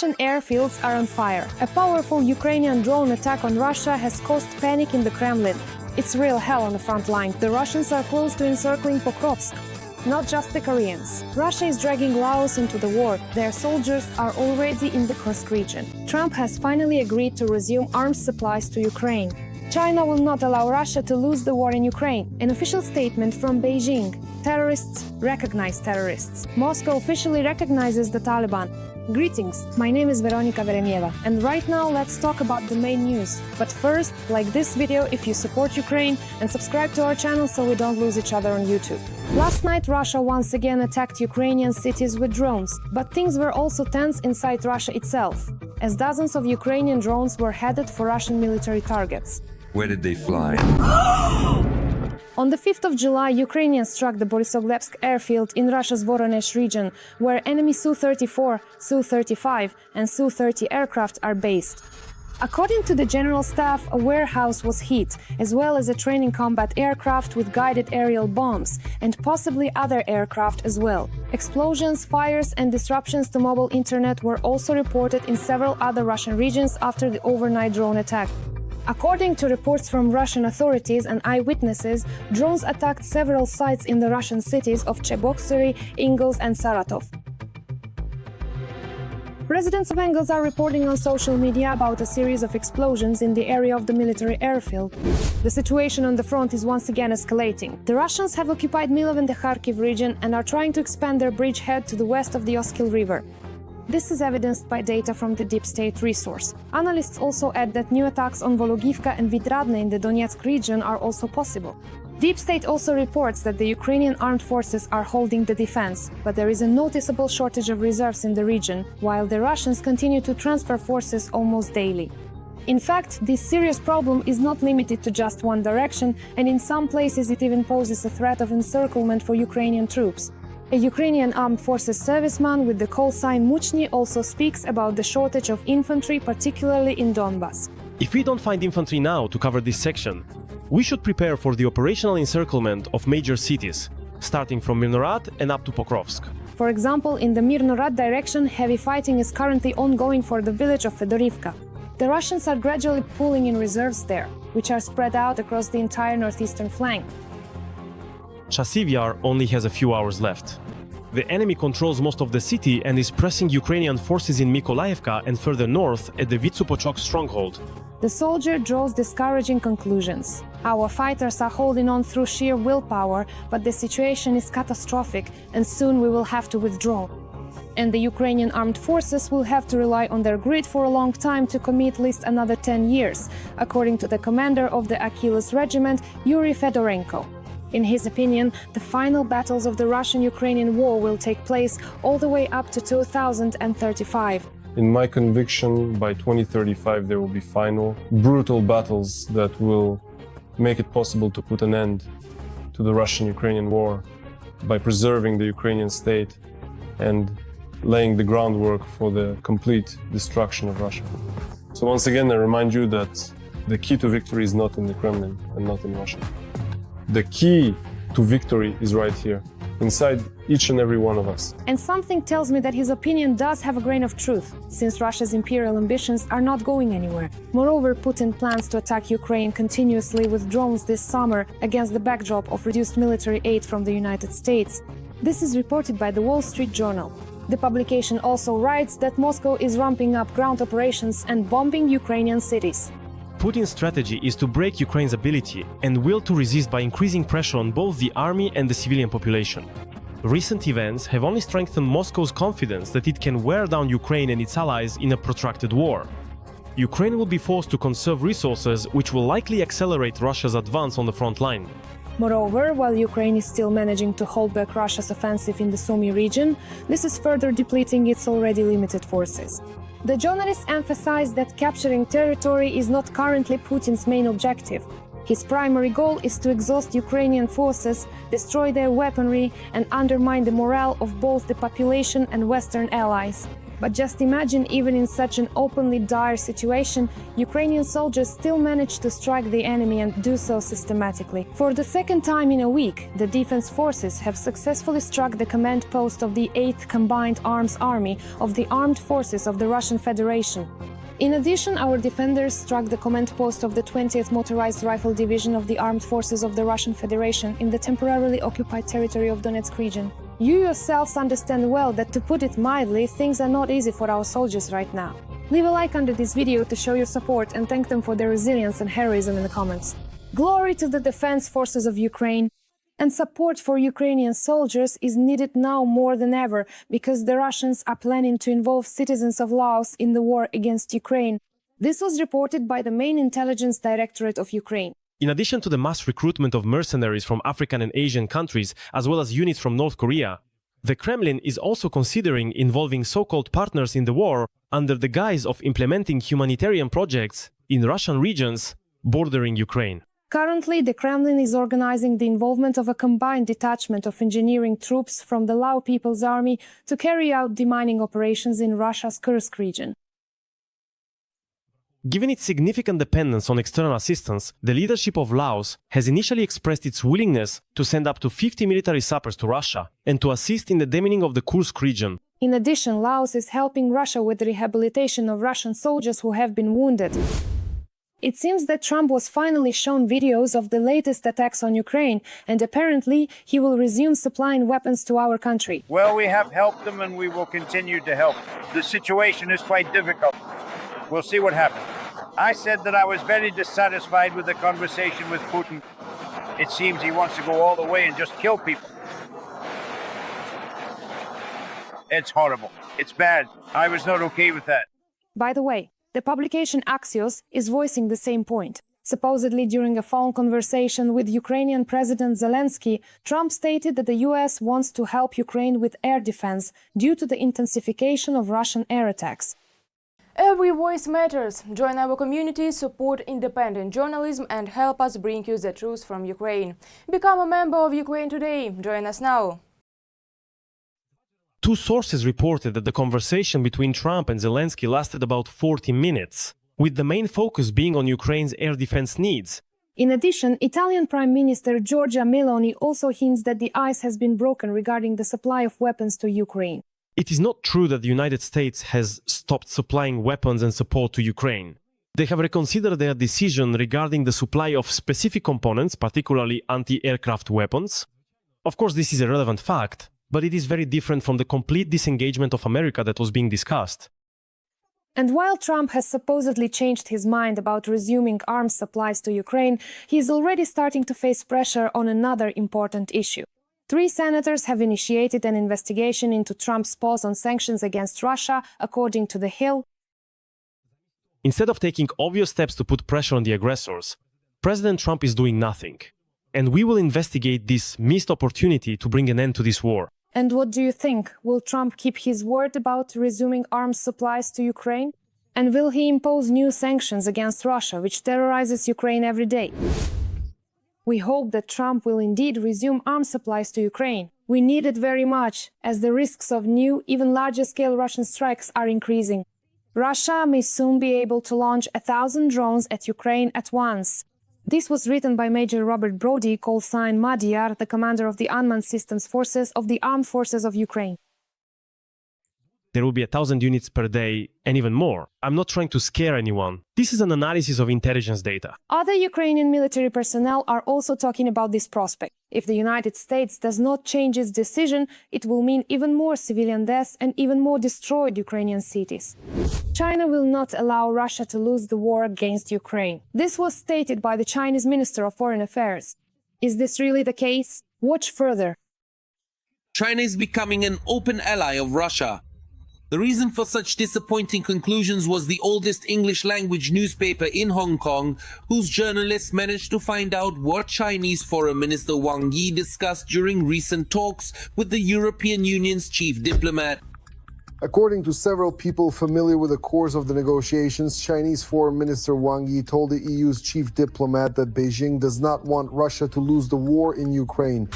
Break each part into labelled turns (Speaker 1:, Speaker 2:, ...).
Speaker 1: Russian airfields are on fire. A powerful Ukrainian drone attack on Russia has caused panic in the Kremlin. It's real hell on the front line. The Russians are close to encircling Pokrovsk. Not just the Koreans. Russia is dragging Laos into the war. Their soldiers are already in the Kursk region. Trump has finally agreed to resume arms supplies to Ukraine. China will not allow Russia to lose the war in Ukraine. An official statement from Beijing. Terrorists recognize terrorists. Moscow officially recognizes the Taliban. Greetings, my name is Veronika Veremieva, and right now let's talk about the main news. But first, like this video if you support Ukraine and subscribe to our channel so we don't lose each other on YouTube. Last night Russia once again attacked Ukrainian cities with drones, but things were also tense inside Russia itself, as dozens of Ukrainian drones were headed for Russian military targets.
Speaker 2: Where did they fly?
Speaker 1: On the 5th of July, Ukrainians struck the Borisoglebsk airfield in Russia's Voronezh region, where enemy Su-34, Su-35 and Su-30 aircraft are based. According to the General Staff, a warehouse was hit, as well as a training combat aircraft with guided aerial bombs, and possibly other aircraft as well. Explosions, fires and disruptions to mobile internet were also reported in several other Russian regions after the overnight drone attack. According to reports from Russian authorities and eyewitnesses, drones attacked several sites in the Russian cities of Cheboksary, Ingles and Saratov. Residents of Engels are reporting on social media about a series of explosions in the area of the military airfield. The situation on the front is once again escalating. The Russians have occupied Milov and the Kharkiv region and are trying to expand their bridgehead to the west of the Oskil River. This is evidenced by data from the Deep State resource. Analysts also add that new attacks on Vologivka and Vidradne in the Donetsk region are also possible. Deep State also reports that the Ukrainian armed forces are holding the defense, but there is a noticeable shortage of reserves in the region, while the Russians continue to transfer forces almost daily. In fact, this serious problem is not limited to just one direction, and in some places it even poses a threat of encirclement for Ukrainian troops. A Ukrainian armed forces serviceman with the call sign Muchny also speaks about the shortage of infantry, particularly in Donbas.
Speaker 3: If we don't find infantry now to cover this section, we should prepare for the operational encirclement of major cities, starting from Mirnorad and up to Pokrovsk.
Speaker 1: For example, in the Mirnorad direction, heavy fighting is currently ongoing for the village of Fedorivka. The Russians are gradually pulling in reserves there, which are spread out across the entire northeastern flank.
Speaker 3: Chasivyar only has a few hours left. The enemy controls most of the city and is pressing Ukrainian forces in Mykolaievka and further north at the Vitsupochok stronghold.
Speaker 1: The soldier draws discouraging conclusions. Our fighters are holding on through sheer willpower, but the situation is catastrophic and soon we will have to withdraw. And the Ukrainian armed forces will have to rely on their grit for a long time to commit at least another 10 years, according to the commander of the Achilles regiment, Yuri Fedorenko. In his opinion, the final battles of the Russian-Ukrainian war will take place all the way up to 2035.
Speaker 4: In my conviction, by 2035 there will be final, brutal battles that will make it possible to put an end to the Russian-Ukrainian war by preserving the Ukrainian state and laying the groundwork for the complete destruction of Russia. So once again, I remind you that the key to victory is not in the Kremlin and not in Russia. The key to victory is right here, inside each and every one of us.
Speaker 1: And something tells me that his opinion does have a grain of truth, since Russia's imperial ambitions are not going anywhere. Moreover, Putin plans to attack Ukraine continuously with drones this summer against the backdrop of reduced military aid from the United States. This is reported by the Wall Street Journal. The publication also writes that Moscow is ramping up ground operations and bombing Ukrainian cities.
Speaker 3: Putin's strategy is to break Ukraine's ability and will to resist by increasing pressure on both the army and the civilian population. Recent events have only strengthened Moscow's confidence that it can wear down Ukraine and its allies in a protracted war. Ukraine will be forced to conserve resources, which will likely accelerate Russia's advance on the front line.
Speaker 1: Moreover, while Ukraine is still managing to hold back Russia's offensive in the Sumy region, this is further depleting its already limited forces. The journalists emphasize that capturing territory is not currently Putin's main objective. His primary goal is to exhaust Ukrainian forces, destroy their weaponry, and undermine the morale of both the population and Western allies. But just imagine, even in such an openly dire situation, Ukrainian soldiers still manage to strike the enemy and do so systematically. For the second time in a week, the defense forces have successfully struck the command post of the 8th Combined Arms Army of the Armed Forces of the Russian Federation. In addition, our defenders struck the command post of the 20th Motorized Rifle Division of the Armed Forces of the Russian Federation in the temporarily occupied territory of Donetsk region. You yourselves understand well that, to put it mildly, things are not easy for our soldiers right now. Leave a like under this video to show your support and thank them for their resilience and heroism in the comments. Glory to the defense forces of Ukraine! And support for Ukrainian soldiers is needed now more than ever, because the Russians are planning to involve citizens of Laos in the war against Ukraine. This was reported by the main intelligence directorate of Ukraine.
Speaker 3: In addition to the mass recruitment of mercenaries from African and Asian countries, as well as units from North Korea, the Kremlin is also considering involving so-called partners in the war under the guise of implementing humanitarian projects in Russian regions bordering Ukraine.
Speaker 1: Currently, the Kremlin is organizing the involvement of a combined detachment of engineering troops from the Lao People's Army to carry out demining operations in Russia's Kursk region.
Speaker 3: Given its significant dependence on external assistance, the leadership of Laos has initially expressed its willingness to send up to 50 military sappers to Russia and to assist in the demining of the Kursk region.
Speaker 1: In addition, Laos is helping Russia with the rehabilitation of Russian soldiers who have been wounded. It seems that Trump was finally shown videos of the latest attacks on Ukraine, and apparently he will resume supplying weapons to our country.
Speaker 2: Well, we have helped them and we will continue to help. The situation is quite difficult. We'll see what happens. I said that I was very dissatisfied with the conversation with Putin. It seems he wants to go all the way and just kill people. It's horrible. It's bad. I was not okay with that.
Speaker 1: By the way, the publication Axios is voicing the same point. Supposedly during a phone conversation with Ukrainian President Zelensky, Trump stated that the US wants to help Ukraine with air defense due to the intensification of Russian air attacks.
Speaker 5: Every voice matters. Join our community, support independent journalism and help us bring you the truth from Ukraine. Become a member of Ukraine today. Join us now.
Speaker 3: Two sources reported that the conversation between Trump and Zelensky lasted about 40 minutes, with the main focus being on Ukraine's air defense needs.
Speaker 1: In addition, Italian Prime Minister Giorgia Meloni also hints that the ice has been broken regarding the supply of weapons to Ukraine.
Speaker 3: It is not true that the United States has stopped supplying weapons and support to Ukraine. They have reconsidered their decision regarding the supply of specific components, particularly anti-aircraft weapons. Of course, this is a relevant fact, but it is very different from the complete disengagement of America that was being discussed.
Speaker 1: And while Trump has supposedly changed his mind about resuming arms supplies to Ukraine, he is already starting to face pressure on another important issue. 3 senators have initiated an investigation into Trump's pause on sanctions against Russia, according to The Hill.
Speaker 3: Instead of taking obvious steps to put pressure on the aggressors, President Trump is doing nothing. And we will investigate this missed opportunity to bring an end to this war.
Speaker 1: And what do you think? Will Trump keep his word about resuming arms supplies to Ukraine? And will he impose new sanctions against Russia, which terrorizes Ukraine every day? We hope that Trump will indeed resume arms supplies to Ukraine. We need it very much, as the risks of new, even larger-scale Russian strikes are increasing. Russia may soon be able to launch 1,000 drones at Ukraine at once. This was written by Major Robert Brody, call sign Madiyar, the commander of the Unmanned Systems Forces of the Armed Forces of Ukraine.
Speaker 3: There will be 1,000 units per day, and even more. I'm not trying to scare anyone. This is an analysis of intelligence data.
Speaker 1: Other Ukrainian military personnel are also talking about this prospect. If the United States does not change its decision, it will mean even more civilian deaths and even more destroyed Ukrainian cities. China will not allow Russia to lose the war against Ukraine. This was stated by the Chinese Minister of Foreign Affairs. Is this really the case? Watch further.
Speaker 6: China is becoming an open ally of Russia. The reason for such disappointing conclusions was the oldest English-language newspaper in Hong Kong, whose journalists managed to find out what Chinese Foreign Minister Wang Yi discussed during recent talks with the European Union's chief diplomat.
Speaker 7: According to several people familiar with the course of the negotiations, Chinese Foreign Minister Wang Yi told the EU's chief diplomat that Beijing does not want Russia to lose the war in Ukraine.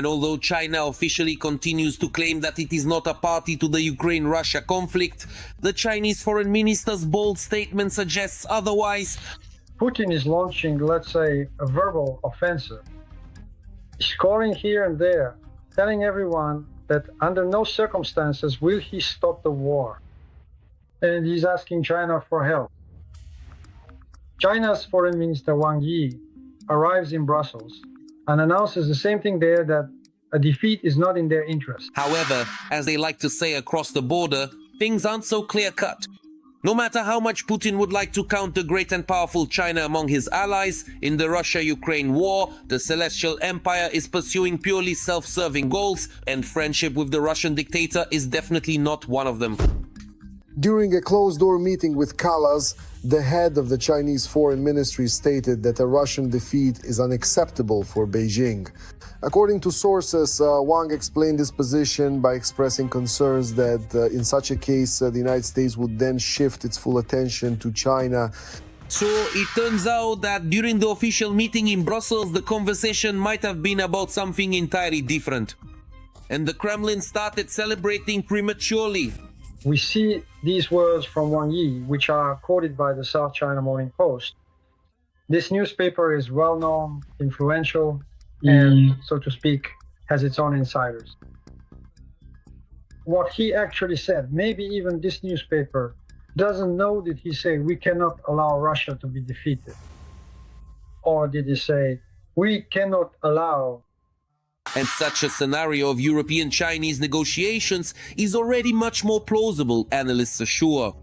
Speaker 6: And although China officially continues to claim that it is not a party to the Ukraine-Russia conflict, the Chinese foreign minister's bold statement suggests otherwise.
Speaker 8: Putin is launching, let's say, a verbal offensive, scoring here and there, telling everyone that under no circumstances will he stop the war. And he's asking China for help. China's foreign minister Wang Yi arrives in Brussels and announces the same thing there, that a defeat is not in their interest.
Speaker 6: However, as they like to say across the border, things aren't so clear-cut. No matter how much Putin would like to count the great and powerful China among his allies, in the Russia-Ukraine war, the Celestial Empire is pursuing purely self-serving goals, and friendship with the Russian dictator is definitely not one of them.
Speaker 7: During a closed-door meeting with Kallas, the head of the Chinese Foreign Ministry stated that a Russian defeat is unacceptable for Beijing. According to sources, Wang explained his position by expressing concerns that in such a case, the United States would then shift its full attention to China.
Speaker 6: So it turns out that during the official meeting in Brussels, the conversation might have been about something entirely different. And the Kremlin started celebrating prematurely.
Speaker 8: We see these words from Wang Yi, which are quoted by the South China Morning Post. This newspaper is well-known, influential, and, so to speak, has its own insiders. What he actually said, maybe even this newspaper doesn't know, did he say, we cannot allow Russia to be defeated? Or did he say, we cannot allow?
Speaker 6: And such a scenario of European-Chinese negotiations is already much more plausible, analysts assure.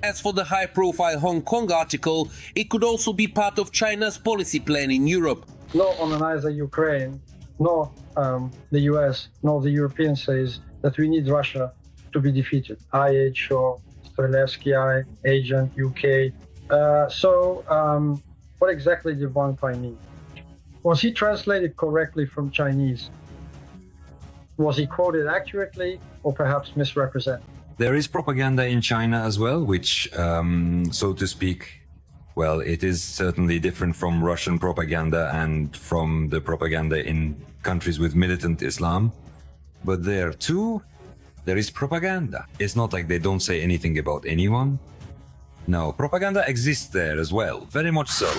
Speaker 6: As for the high-profile Hong Kong article, it could also be part of China's policy plan in Europe.
Speaker 8: Not on neither Ukraine, nor the US, nor the Europeans says that we need Russia to be defeated. IHO, Strelevsky, Agent, UK. What exactly did Wang Pai mean? Was he translated correctly from Chinese? Was he quoted accurately or perhaps misrepresented?
Speaker 9: There is propaganda in China as well, which, so to speak, well, it is certainly different from Russian propaganda and from the propaganda in countries with militant Islam. But there too, there is propaganda. It's not like they don't say anything about anyone. No, propaganda exists there as well, very much so.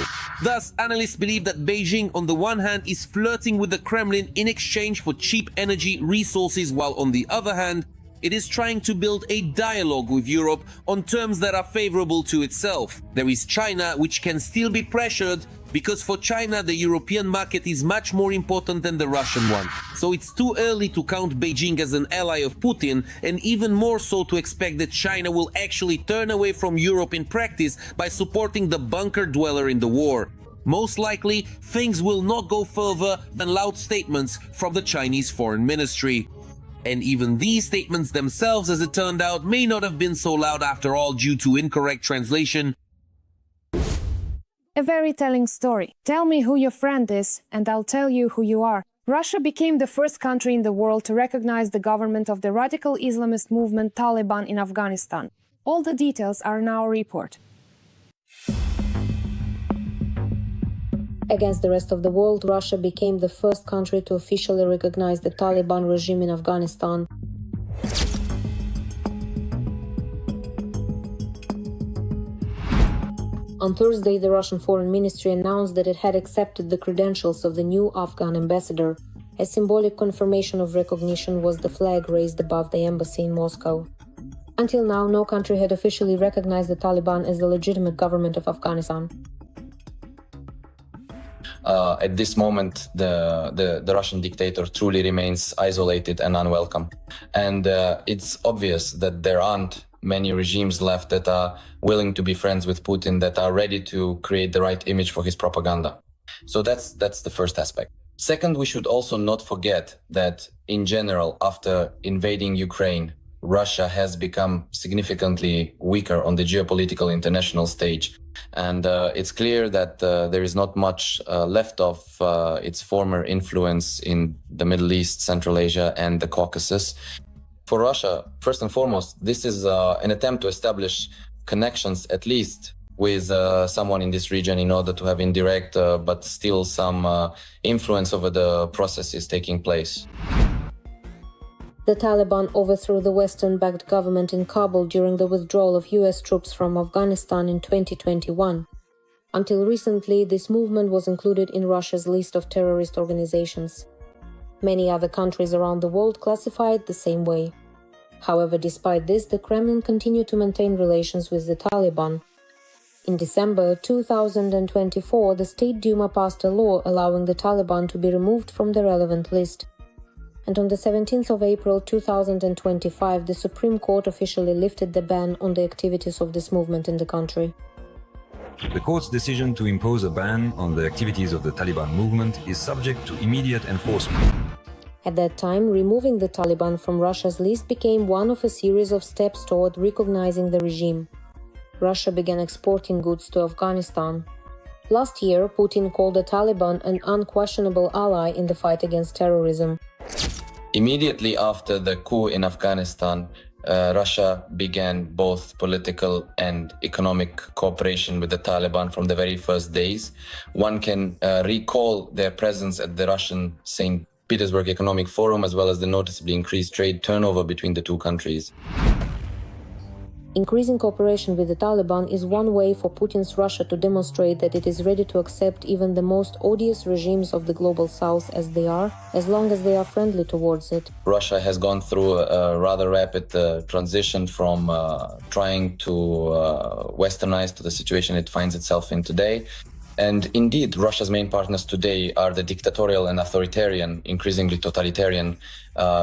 Speaker 6: Thus, analysts believe that Beijing, on the one hand, is flirting with the Kremlin in exchange for cheap energy resources, while on the other hand, it is trying to build a dialogue with Europe on terms that are favorable to itself. There is China, which can still be pressured, because for China the European market is much more important than the Russian one. So it's too early to count Beijing as an ally of Putin, and even more so to expect that China will actually turn away from Europe in practice by supporting the bunker dweller in the war. Most likely, things will not go further than loud statements from the Chinese Foreign Ministry. And even these statements themselves, as it turned out, may not have been so loud after all due to incorrect translation.
Speaker 1: A very telling story. Tell me who your friend is, and I'll tell you who you are. Russia became the first country in the world to recognize the government of the radical Islamist movement Taliban in Afghanistan. All the details are in our report.
Speaker 10: Against the rest of the world, Russia became the first country to officially recognize the Taliban regime in Afghanistan. On Thursday, the Russian Foreign Ministry announced that it had accepted the credentials of the new Afghan ambassador. A symbolic confirmation of recognition was the flag raised above the embassy in Moscow. Until now, no country had officially recognized the Taliban as the legitimate government of Afghanistan.
Speaker 11: At this moment, the Russian dictator truly remains isolated and unwelcome. And it's obvious that there aren't many regimes left that are willing to be friends with Putin, that are ready to create the right image for his propaganda. So that's the first aspect. Second, we should also not forget that in general, after invading Ukraine, Russia has become significantly weaker on the geopolitical international stage. And it's clear that there is not much left of its former influence in the Middle East, Central Asia, and the Caucasus. For Russia, first and foremost, this is an attempt to establish connections, at least with someone in this region in order to have indirect but still some influence over the processes taking place.
Speaker 10: The Taliban overthrew the Western-backed government in Kabul during the withdrawal of US troops from Afghanistan in 2021. Until recently, this movement was included in Russia's list of terrorist organizations. Many other countries around the world classify it the same way. However, despite this, the Kremlin continued to maintain relations with the Taliban. In December 2024, the State Duma passed a law allowing the Taliban to be removed from the relevant list. And on the 17th of April 2025, the Supreme Court officially lifted the ban on the activities of this movement in the country.
Speaker 9: The court's decision to impose a ban on the activities of the Taliban movement is subject to immediate enforcement.
Speaker 10: At that time, removing the Taliban from Russia's list became one of a series of steps toward recognizing the regime. Russia began exporting goods to Afghanistan. Last year, Putin called the Taliban an unquestionable ally in the fight against terrorism.
Speaker 11: Immediately after the coup in Afghanistan, Russia began both political and economic cooperation with the Taliban from the very first days. One can recall their presence at the Russian St. Petersburg Economic Forum, as well as the noticeably increased trade turnover between the two countries.
Speaker 10: Increasing cooperation with the Taliban is one way for Putin's Russia to demonstrate that it is ready to accept even the most odious regimes of the global south as they are, as long as they are friendly towards it.
Speaker 11: Russia has gone through a rather rapid transition from trying to westernize to the situation it finds itself in today. And indeed, Russia's main partners today are the dictatorial and authoritarian, increasingly totalitarian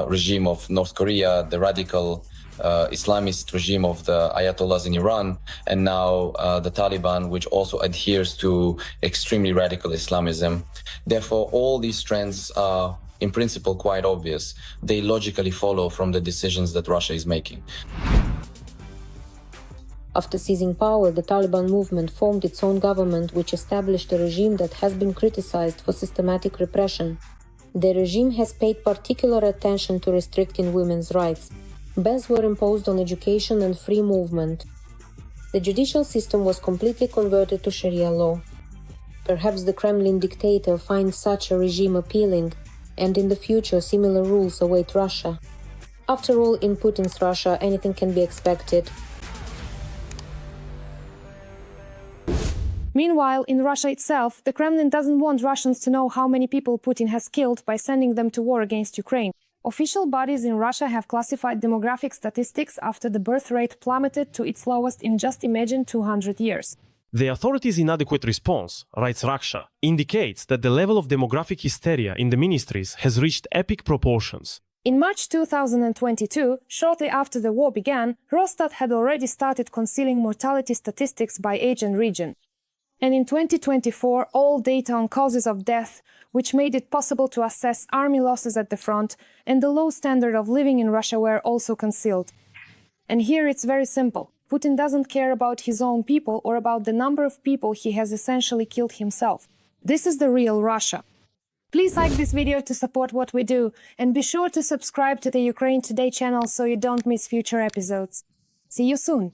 Speaker 11: regime of North Korea, the radical Islamist regime of the Ayatollahs in Iran, and now the Taliban, which also adheres to extremely radical Islamism. Therefore, all these trends are in principle quite obvious. They logically follow from the decisions that Russia is making.
Speaker 10: After seizing power, the Taliban movement formed its own government, which established a regime that has been criticized for systematic repression. The regime has paid particular attention to restricting women's rights. Bans were imposed on education and free movement. The judicial system was completely converted to Sharia law. Perhaps the Kremlin dictator finds such a regime appealing, and in the future similar rules await Russia. After all, in Putin's Russia, anything can be expected.
Speaker 1: Meanwhile, in Russia itself, the Kremlin doesn't want Russians to know how many people Putin has killed by sending them to war against Ukraine. Official bodies in Russia have classified demographic statistics after the birth rate plummeted to its lowest in just imagine 200 years.
Speaker 3: The authorities' inadequate response, writes Raksha, indicates that the level of demographic hysteria in the ministries has reached epic proportions.
Speaker 1: In March 2022, shortly after the war began, Росстат had already started concealing mortality statistics by age and region. And in 2024, all data on causes of death, which made it possible to assess army losses at the front, and the low standard of living in Russia were also concealed. And here it's very simple. Putin doesn't care about his own people or about the number of people he has essentially killed himself. This is the real Russia. Please like this video to support what we do, and be sure to subscribe to the Ukraine Today channel so you don't miss future episodes. See you soon!